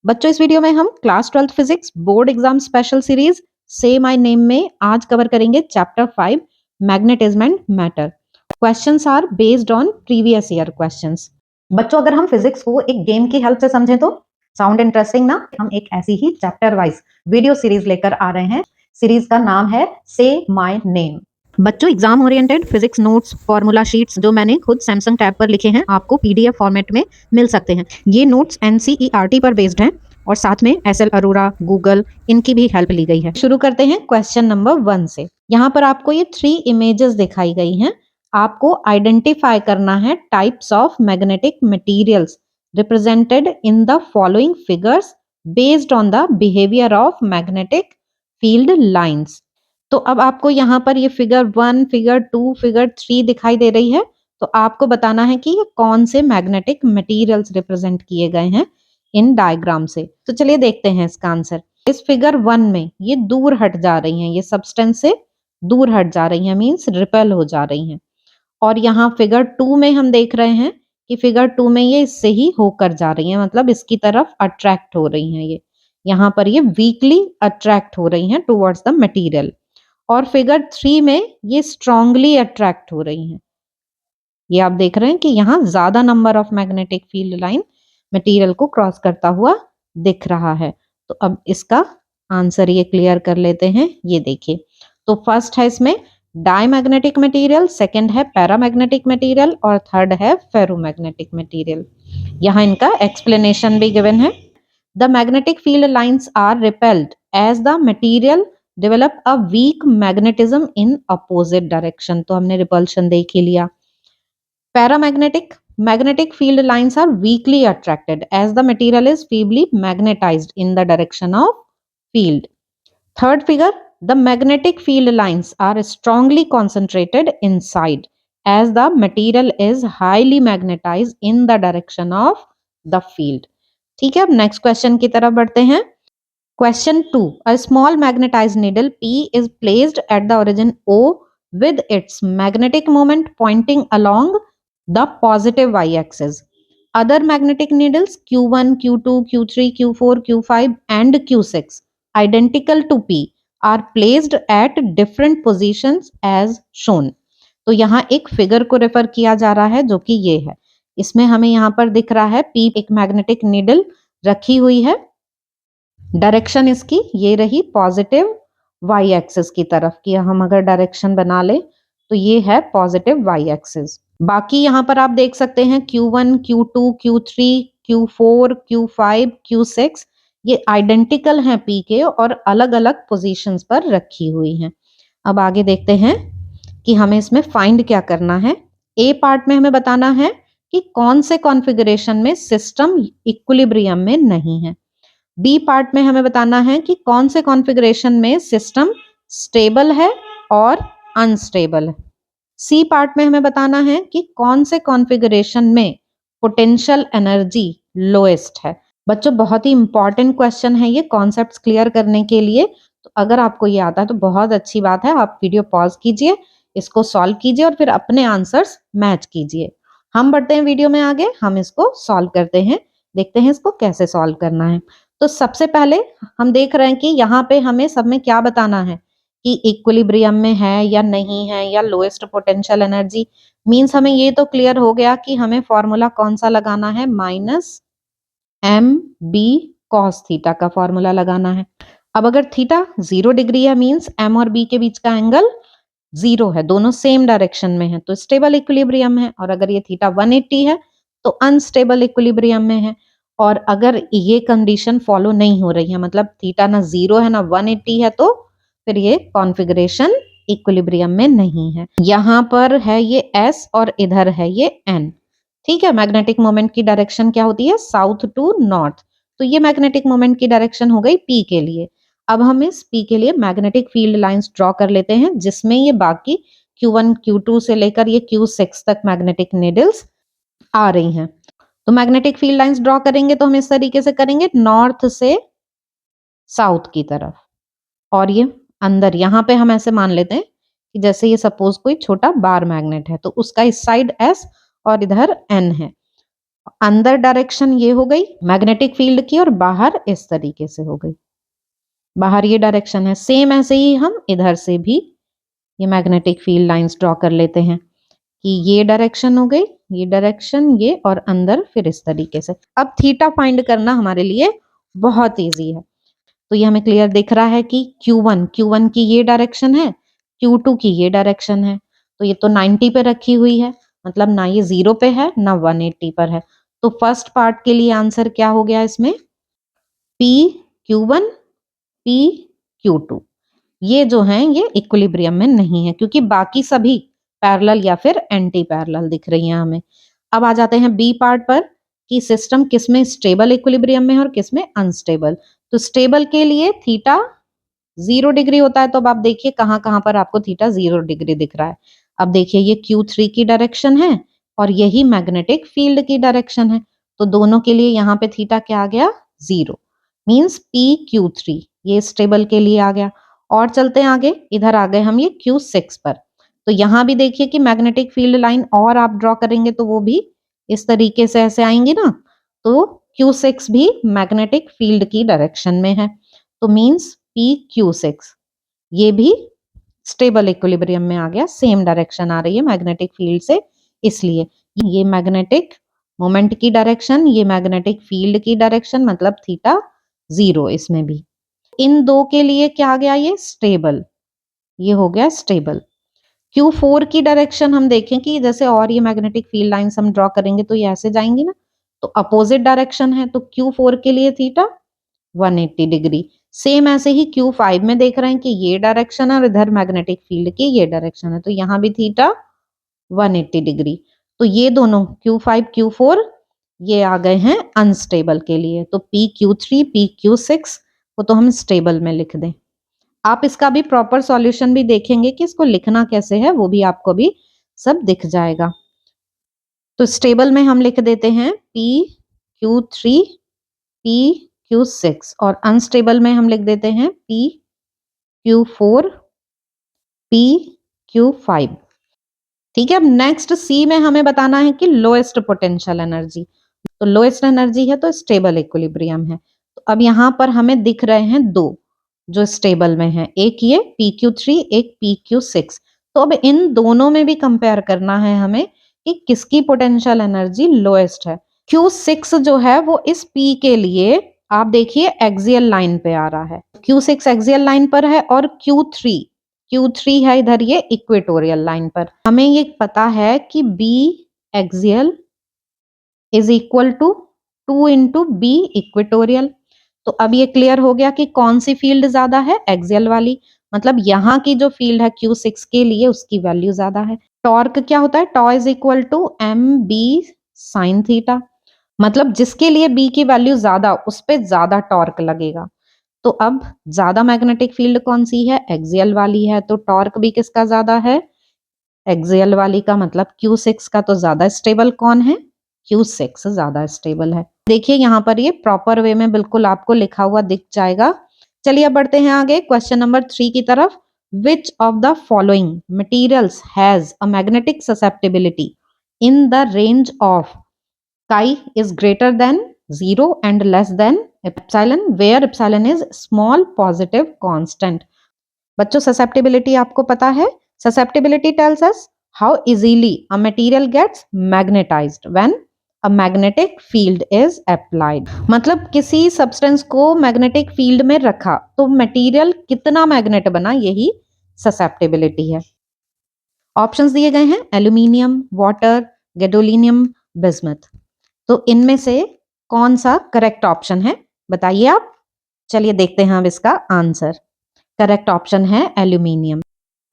बच्चों इस वीडियो में हम class 12th physics board exam special series से माय नेम में आज कवर करेंगे chapter 5 magnetism and matter. Questions are based on previous year questions. बच्चों अगर हम फिजिक्स को एक गेम की हेल्प से समझें तो साउंड इंटरेस्टिंग ना? हम एक ऐसी ही चैप्टर वाइज वीडियो सीरीज लेकर आ रहे हैं। सीरीज का नाम है से माय नेम। बच्चों exam oriented physics notes formula sheets जो मैंने खुद सैमसंग टैब पर लिखे हैं आपको पीडीएफ फॉर्मेट में मिल सकते हैं। ये नोट्स एनसीईआरटी पर बेस्ड हैं और साथ में एसएल अरोरा गूगल इनकी भी हेल्प ली गई है। शुरू करते हैं क्वेश्चन नंबर 1 से। यहाँ पर आपको ये 3 इमेजेस दिखाई गई हैं। आपको आइडेंटिफाई करना है types of magnetic materials represented in the following figures based on the behaviour of magnetic field lines. तो अब आपको यहाँ पर ये फिगर 1, फिगर 2, फिगर 3 दिखाई दे रही है। तो आपको बताना है कि ये कौन से मैग्नेटिक मटेरियल्स रिप्रेजेंट किए गए हैं इन डायग्राम से। तो चलिए देखते हैं इसका आंसर। इस फिगर 1 में ये दूर हट जा रही हैं, ये सब्सटेंस से दूर हट जा रही हैं, मींस रिपेल हो जा रही हैं। और यहाँ फिगर 2 में हम देख रहे हैं कि फिगर 2 में ये इससे ही होकर जा रही हैं, मतलब इसकी तरफ अट्रैक्ट हो रही हैं। ये यहाँ पर ये वीकली अट्रैक्ट हो रही हैं टुवर्ड्स द मटेरियल। और फिगर 3 में ये स्ट्रांगली अट्रैक्ट हो रही हैं। ये आप देख रहे हैं कि यहाँ ज्यादा number of magnetic field line material को क्रॉस करता हुआ दिख रहा है। तो अब इसका आंसर ये क्लियर कर लेते हैं। ये देखिए, तो फर्स्ट है इसमें डायमैग्नेटिक मटेरियल, सेकंड है पैरामैग्नेटिक मटेरियल और थर्ड है फेरोमैग्नेटिक मटेरियल। यहाँ इनका एक्सप्लेनेशन भी गिवन है। The magnetic field lines are repelled as the material develop a weak magnetism in opposite direction. तो हमने रिपल्शन देख ही लिया। Paramagnetic magnetic field lines are weakly attracted as the material is feebly magnetized in the direction of field. Third figure, the magnetic field lines are strongly concentrated inside as the material is highly magnetized in the direction of the field. ठीक है, अब next question की तरफ बढ़ते हैं। Question 2. A small magnetized needle P is placed at the origin O with its magnetic moment pointing along the positive y-axis. Other magnetic needles Q1, Q2, Q3, Q4, Q5 and Q6 identical to P are placed at different positions as shown. तो यहाँ एक figure को refer किया जा रहा है जो कि ये है। इसमें हमें यहाँ पर दिख रहा है P एक मैग्नेटिक नीडल रखी हुई है। डायरेक्शन इसकी ये रही पॉजिटिव वाई एक्सिस की तरफ की। हम अगर डायरेक्शन बना ले तो ये है पॉजिटिव वाई एक्सिस। बाकी यहाँ पर आप देख सकते हैं Q1, Q2, Q3, Q4, Q5, Q6 ये आइडेंटिकल हैं P के और अलग अलग पोजीशंस पर रखी हुई हैं। अब आगे देखते हैं कि हमें इसमें फाइंड क्या करना है। ए पार्ट में हमें बताना है कि कौन से कॉन्फ़िगरेशन में सिस्टम इक्विलिब्रियम में नहीं है। बी पार्ट में हमें बताना है कि कौन से कॉन्फ़िगरेशन में सिस्टम स्टेबल है और अनस्टेबल है। सी पार्ट में हमें बताना है कि कौन से कॉन्फ़िगरेशन में पोटेंशियल एनर्जी लोएस्ट है। बच्चों बहुत ही इंपॉर्टेंट क्वेश्चन है ये कॉन्सेप्ट्स क्लियर करने के लिए। तो अगर आपको ये आता है तो बहुत अच्छी बात है, आप वीडियो पॉज कीजिए, इसको सॉल्व कीजिए और फिर अपने आंसर्स मैच कीजिए। हम बढ़ते हैं वीडियो में आगे, हम इसको सॉल्व करते हैं, देखते हैं इसको कैसे सॉल्व करना है। तो सबसे पहले हम देख रहे हैं कि यहाँ पे हमें सब में क्या बताना है कि इक्विलिब्रियम में है या नहीं है या लोएस्ट पोटेंशियल एनर्जी। मींस हमें ये तो क्लियर हो गया कि हमें फॉर्मूला कौन सा लगाना है, -mb cos थीटा का फॉर्मूला लगाना है। अब अगर थीटा 0 डिग्री है मींस m और b के बीच का एंगल 0 है, दोनों सेम डायरेक्शन में है तो स्टेबल इक्विलिब्रियम है। और अगर ये थीटा 180 है तो अनस्टेबल इक्विलिब्रियम में है। और अगर ये कंडीशन फॉलो नहीं हो रही है, मतलब थीटा ना 0 है ना 180 है, तो फिर ये कॉन्फ़िगरेशन इक्विलिब्रियम में नहीं है। यहाँ पर है ये S और इधर है ये N। ठीक है, मैग्नेटिक मोमेंट की डायरेक्शन क्या होती है, साउथ टू नॉर्थ। तो ये मैग्नेटिक मोमेंट की डायरेक्शन हो गई P के लिए। अब हम इस P के लिए मैग्नेटिक फील्ड लाइंस ड्रॉ कर लेते हैं जिसमें ये बाकी Q1, Q2 से लेकर ये Q6 तक मैग्नेटिक नीडल्स आ रही हैं। तो मैग्नेटिक फील्ड लाइंस ड्रॉ करेंगे तो हम इस तरीके से करेंगे, नॉर्थ से साउथ की तरफ। और ये अंदर यहाँ पे हम ऐसे मान लेते हैं कि जैसे ये सपोज कोई छोटा बार मैग्नेट है तो उसका इस साइड S और इधर N है। अंदर डायरेक्शन ये हो गई मैग्नेटिक फील्ड की और बाहर इस तरीके से हो गई, बाहर ये डायरेक्शन है। सेम ऐसे ही हम इधर से भी ये मैग्नेटिक फील्ड लाइंस ड्रॉ कर लेते हैं कि ये डायरेक्शन हो गई, ये डायरेक्शन, ये, और अंदर फिर इस तरीके से। अब थीटा फाइंड करना हमारे लिए बहुत इजी है। तो ये हमें क्लियर दिख रहा है कि Q1 की ये डायरेक्शन है, Q2 की ये डायरेक्शन है। तो ये तो 90 पे रखी हुई है, मतलब ना ये 0 पे है ना 180 पर है। तो फर्स्ट पार्ट के लिए आंसर क्या हो गया इसमें, PQ1 PQ2। ये जो हैं ये इक्विलिब्रियम में नहीं है क्योंकि बाकी सभी पैरेलल या फिर एंटी पैरेलल दिख रही हैं हमें। अब आ जाते हैं बी पार्ट पर कि सिस्टम किसमें स्टेबल इक्विलिब्रियम में है और किसमें अनस्टेबल। तो स्टेबल के लिए थीटा 0 डिग्री होता है। तो अब आप देखिए कहाँ कहाँ पर आपको थीटा 0 डिग्री दिख रहा है। अब देखिए ये Q3 की डायरेक्शन है और यही मैग्नेटिक फील्ड की डायरेक्शन है। तो दोनों के लिए यहाँ पे थीटा क्या आ गया, 0, मीन्स PQ3 ये स्टेबल के लिए आ गया। और चलते हैं आगे, इधर आ गए हम ये Q6 पर। तो यहाँ भी देखिए कि मैग्नेटिक फील्ड लाइन और आप ड्रॉ करेंगे तो वो भी इस तरीके से ऐसे आएंगी ना। तो Q6 भी मैग्नेटिक फील्ड की डायरेक्शन में है। तो मीन्स PQ6 ये भी स्टेबल इक्विलिब्रियम में आ गया, सेम डायरेक्शन आ रही है मैग्नेटिक फील्ड से, इसलिए ये मैग्नेटिक मोमेंट की डायरेक्शन, ये मैग्नेटिक फील्ड की डायरेक्शन, मतलब थीटा 0 इसमें भी। इन दो के लिए क्या आ गया, ये स्टेबल, ये हो गया स्टेबल। Q4 की डायरेक्शन हम देखें कि जैसे और ये मैग्नेटिक फील्ड लाइंस हम ड्रॉ करेंगे तो ये ऐसे जाएंगी ना, तो अपोजिट डायरेक्शन है। तो Q4 के लिए थीटा 180 डिग्री। सेम ऐसे ही Q5 में देख रहे हैं कि ये डायरेक्शन है और इधर मैग्नेटिक फील्ड की ये डायरेक्शन है, तो यहाँ भी थीटा 180 डिग्री। तो ये दोनों Q5 Q4 ये आ गए हैं अनस्टेबल के लिए। तो PQ3 PQ6 वो तो हम स्टेबल में लिख दें। आप इसका भी प्रॉपर सॉल्यूशन भी देखेंगे कि इसको लिखना कैसे है, वो भी आपको भी सब दिख जाएगा। तो स्टेबल में हम लिख देते हैं PQ3 PQ6 और अनस्टेबल में हम लिख देते हैं PQ4 PQ5। ठीक है। अब नेक्स्ट सी में हमें बताना है कि लोएस्ट पोटेंशियल एनर्जी। तो लोएस्ट एनर्जी है तो स्टेबल इक्विलिब्रियम है। तो अब यहाँ पर हमें दिख रहे हैं दो जो स्टेबल में है, एक ये PQ3 एक PQ6। तो अब इन दोनों में भी कंपेयर करना है हमें कि किसकी पोटेंशियल एनर्जी लोएस्ट है। Q6 जो है वो इस P के लिए आप देखिए एक्सियल लाइन पे आ रहा है, Q6 एक्सियल लाइन पर है और Q3 है इधर ये इक्वेटोरियल लाइन पर। हमें ये पता है कि B axial is equal to 2 into B equatorial. तो अब ये क्लियर हो गया कि कौन सी फील्ड ज्यादा है, एक्सियल वाली, मतलब यहाँ की जो फील्ड है Q6 के लिए उसकी वैल्यू ज्यादा है। टॉर्क क्या होता है, tau is equal to MB sine theta, मतलब जिसके लिए B की वैल्यू ज्यादा उस पे ज्यादा टॉर्क लगेगा। तो अब ज्यादा मैग्नेटिक फील्ड कौन सी है, एक्सियल वाली है, तो टॉर्क भी किसका ज्यादा है, एक्सियल वाली का, मतलब Q6 का। तो ज्यादा स्टेबल कौन है, Q6 ज्यादा स्टेबल है। देखिए यहाँ पर ये प्रॉपर वे में बिल्कुल आपको लिखा हुआ दिख जाएगा। चलिए अब बढ़ते हैं आगे क्वेश्चन नंबर 3 की तरफ। Which of the following materials has a magnetic susceptibility in the range of chi is greater than 0 and less than epsilon where epsilon is small positive constant। बच्चों ससेप्टेबिलिटी आपको पता है, susceptibility tells us how easily a material gets magnetized when a magnetic field is applied. मतलब किसी substance को magnetic field में रखा तो मटेरियल कितना मैग्नेट बना, यही ससेप्टेबिलिटी है। ऑप्शंस दिए गए हैं एल्यूमिनियम, वाटर, गैडोलिनियम, बिस्मथ। तो इनमें से कौन सा करेक्ट ऑप्शन है बताइए आप। चलिए देखते हैं अब इसका आंसर। करेक्ट ऑप्शन है एल्यूमिनियम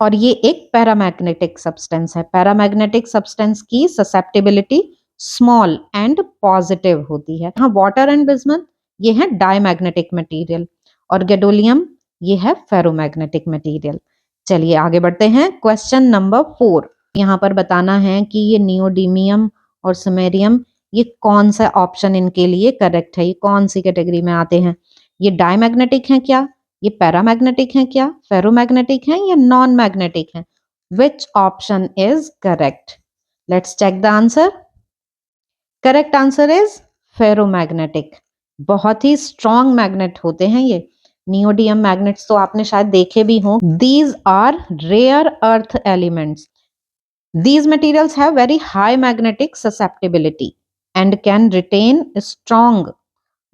और ये एक पैरामैग्नेटिक सब्सटेंस है। पैरामैग्नेटिक सब्सटेंस की ससेप्टेबिलिटी स्मॉल एंड पॉजिटिव होती है। हाँ, वाटर एंड बिस्मथ ये है डायमैग्नेटिक मटेरियल और गैडोलियम ये है फेरोमैग्नेटिक मटेरियल। चलिए आगे बढ़ते हैं क्वेश्चन नंबर 4। यहाँ पर बताना है कि ये नियोडीमियम और समैरियम ये कौन सा ऑप्शन इनके लिए करेक्ट है, ये कौन सी कैटेगरी में आते हैं। ये डायमैग्नेटिक हैं क्या, ये पैरामैग्नेटिक हैं क्या, फेरोमैग्नेटिक हैं या नॉन मैग्नेटिक हैं। Which option is correct, let's check the answer. Correct answer is ferromagnetic. बहुत ही स्ट्रॉन्ग मैग्नेट होते हैं ये। नियोडियम मैग्नेट्स तो आपने शायद देखे भी हों। These are rare earth elements. These materials have very high magnetic susceptibility and can retain strong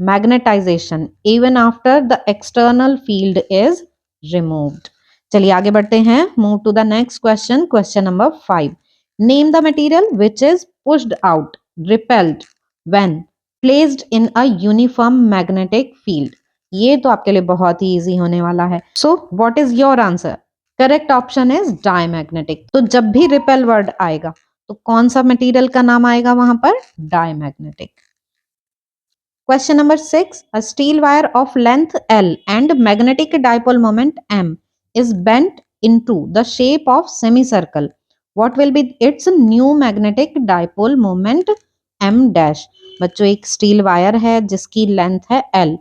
magnetization even after the external field is removed. चलिए आगे बढ़ते हैं। Move to the next question. Question number 5. Name the material which is pushed out, repelled when placed in a uniform magnetic field. ये तो आपके लिए बहुत ही easy होने वाला है। So what is your answer? Correct option is diamagnetic. तो जब भी रिपेल वर्ड आएगा तो कौन सा मटेरियल का नाम आएगा वहां पर? Diamagnetic. Question number 6. A steel wire of length L and magnetic dipole moment M is bent into the shape of semicircle. What will be its new magnetic dipole moment M dash? बच्चों एक steel wire है जिसकी length है L,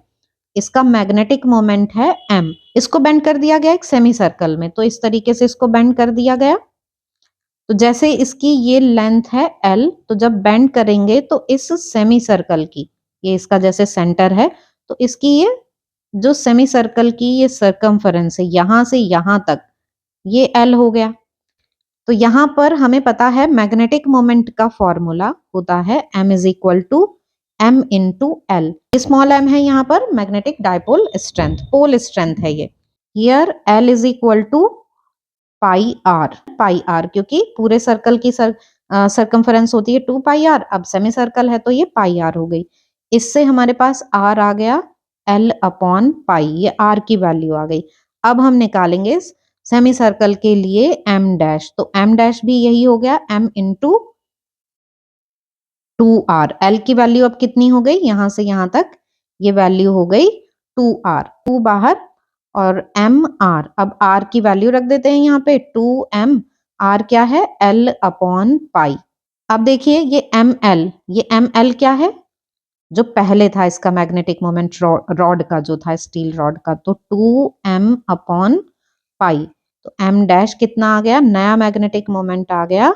इसका magnetic moment है m, इसको bend कर दिया गया एक सेमी सर्कल में। तो इस तरीके से इसको बेंड कर दिया गया। तो जैसे इसकी ये लेंथ है l, तो जब बेंड करेंगे तो इस सेमी सर्कल की, ये इसका जैसे सेंटर है, तो इसकी ये जो सेमी सर्कल की ये सर्कमफरेंस है यहां से यहां तक, ये l हो गया। तो यहां पर हमें पता है मैग्नेटिक मोमेंट का फॉर्मूला होता है m is equal to m into l. Small m है यहाँ पर magnetic dipole strength, pole strength है ये। Here l is equal to pi r, क्योंकि पूरे सर्कल की सर्कमफरेंस होती है 2 पाई आर, अब सेमी सर्कल है तो ये पाई आर हो गई। इससे हमारे पास r आ गया l अपॉन पाई, ये r की वैल्यू आ गई। अब हम निकालेंगे सेमी सर्कल के लिए m डैश, तो m डैश भी यही हो गया m इंटू 2r। l की वैल्यू अब कितनी हो गई? यहां से यहां तक ये वैल्यू हो गई 2r, 2 बाहर और mr। अब r की वैल्यू रख देते हैं यहाँ पे 2m, r क्या है? l upon pi. अब देखिए ये ml, ये ml क्या है? जो पहले था इसका मैग्नेटिक मोमेंट रॉड का जो था, स्टील रॉड का, तो 2m अपॉन पाई। तो m डैश कितना आ गया? नया मैग्नेटिक मोमेंट आ गया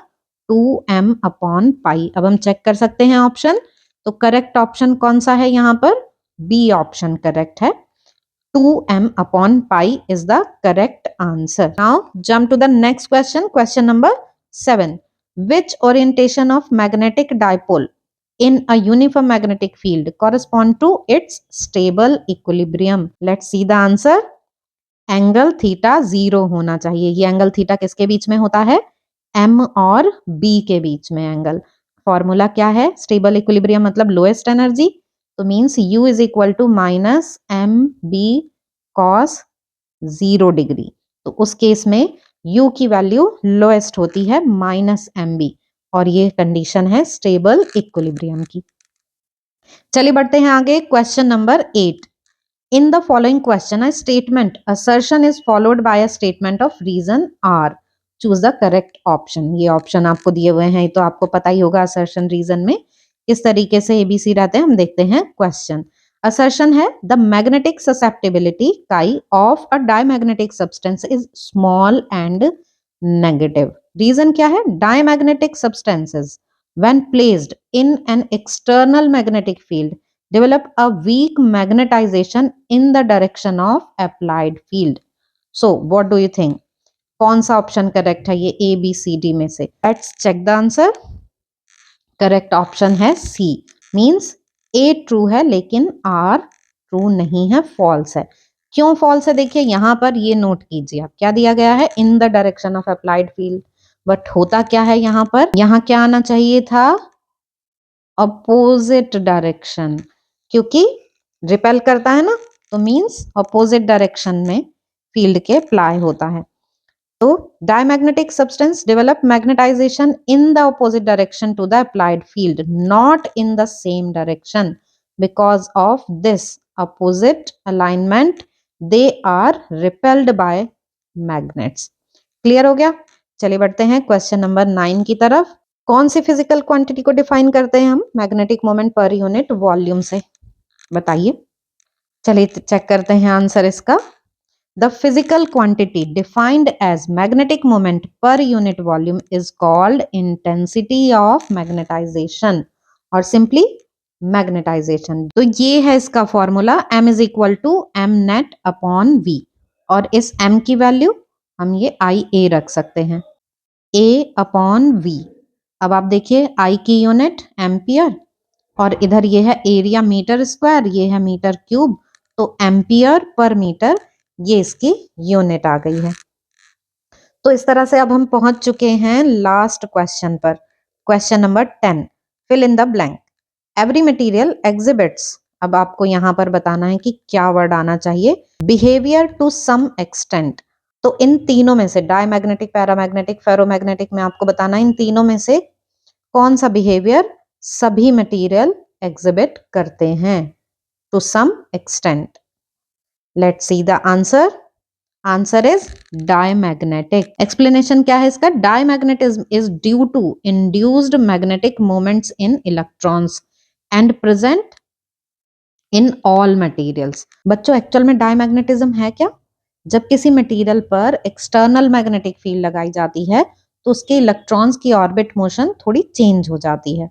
2m अपॉन पाई। अब हम चेक कर सकते हैं ऑप्शन। तो करेक्ट ऑप्शन कौन सा है यहाँ पर? बी ऑप्शन करेक्ट है। 2m upon pi is the correct answer. Now jump to the next question. Question number 7. Which orientation of magnetic dipole in a uniform magnetic field correspond to its stable equilibrium? Let's see the answer. Angle theta 0 होना चाहिए। ये angle theta किसके बीच में होता है? m और b के बीच में एंगल। फॉर्मूला क्या है? स्टेबल इक्विलिब्रियम मतलब लोएस्ट एनर्जी, तो means u is equal to minus M B cos 0 degree. तो उस केस में u की वैल्यू लोएस्ट होती है माइनस एम बी, और ये कंडीशन है स्टेबल इक्विलिब्रियम की। चलिए बढ़ते हैं आगे। Question number 8. In the following question, a statement assertion is followed by a statement of reason R. Choose the correct option. ये ऑप्शन आपको दिए हुए हैं तो आपको पता ही होगा assertion reason में किस तरीके से ABC रहते हैं। हम देखते हैं क्वेश्चन। assertion है the magnetic susceptibility chi of a diamagnetic substance is small and negative. Reason क्या है? Diamagnetic substances when placed in an external magnetic field develop a weak magnetization in the direction of applied field. So what do you think? कौन सा option correct है ये A B C D में से? Let's check the answer. Correct option है C, means ए true है लेकिन are true नहीं है, फॉल्स है। क्यों फॉल्स है? देखिए यहां पर ये नोट कीजिए आप, क्या दिया गया है? In the direction of applied field, but होता क्या है यहाँ पर? यहाँ क्या आना चाहिए था? अपोजिट डायरेक्शन, क्योंकि रिपेल करता है ना, तो मींस अपोजिट डायरेक्शन में फील्ड के अप्लाई होता है। तो diamagnetic substance develop magnetization in the opposite direction to the applied field, not in the same direction. Because of this opposite alignment they are repelled by magnets. Clear हो गया? चलिए बढ़ते हैं क्वेश्चन नंबर 9 की तरफ। कौन सी फिजिकल क्वांटिटी को डिफाइन करते हैं हम magnetic moment per unit volume से? बताइए। चलिए चेक करते हैं आंसर इसका। The physical quantity defined as magnetic moment per unit volume is called intensity of magnetization, और सिंपली मैग्नेटाइजेशन। तो ये है इसका formula, m is equal to M net upon v, और इस m की वैल्यू हम ये IA रख सकते हैं, A अपॉन v। अब आप देखिए I की यूनिट एम्पियर, और इधर ये है एरिया मीटर स्क्वायर, ये है मीटर क्यूब, तो एम्पियर पर मीटर ये इसकी यूनिट आ गई है। तो इस तरह से अब हम पहुंच चुके हैं लास्ट क्वेश्चन पर, question number 10, fill in the blank. Every material exhibits, अब आपको यहां पर बताना है कि क्या वर्ड आना चाहिए, बिहेवियर टू सम एक्सटेंट। तो इन तीनों में से डायमैग्नेटिक, पैरामैग्नेटिक, फेरोमैग्नेटिक में आपको बताना है इन तीनों में से कौन सा बिहेवियर सभी मटेरियल एग्जिबिट करते हैं to some extent. Let's see the answer. Answer is diamagnetic. Explanation क्या है इसका, diamagnetism is due to induced magnetic moments in electrons and present in all materials. बच्चों एक्चुअल में डायमैग्नेटिज्म है क्या, जब किसी मटेरियल पर एक्सटर्नल मैग्नेटिक फील्ड लगाई जाती है तो उसके इलेक्ट्रॉन्स की ऑर्बिट मोशन थोड़ी चेंज हो जाती है,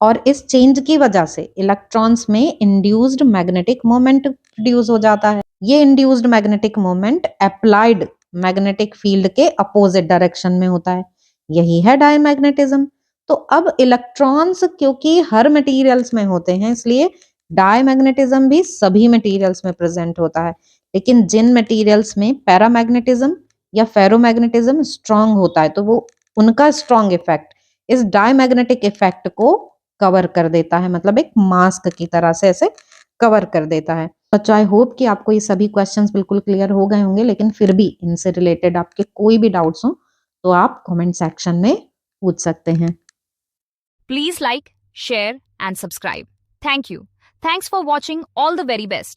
और इस चेंज की वजह से इलेक्ट्रॉन्स में इंड्यूस्ड मैग्नेटिक मोमेंट प्रोड्यूस हो जाता है। ये induced magnetic moment applied magnetic field के अपोजिट डायरेक्शन में होता है, यही है डायमैग्नेटिज्म। तो अब इलेक्ट्रॉन्स क्योंकि हर मटेरियल्स में होते हैं, इसलिए डायमैग्नेटिज्म भी सभी मटेरियल्स में प्रेजेंट होता है, लेकिन जिन मटेरियल्स में पैरामैग्नेटिज्म या फेरोमैग्नेटिज्म स्ट्रांग होता है तो वो उनका स्ट्रांग इफेक्ट इस डायमैग्नेटिक इफेक्ट को कवर कर देता है, मतलब एक मास्क की तरह से ऐसे कवर कर देता है। बच्चों आई होप कि आपको ये सभी क्वेश्चंस बिल्कुल क्लियर हो गए होंगे, लेकिन फिर भी इनसे रिलेटेड आपके कोई भी डाउट्स हो तो आप कमेंट सेक्शन में पूछ सकते हैं। Please like, share and subscribe. Thank you. Thanks for watching. All the very best.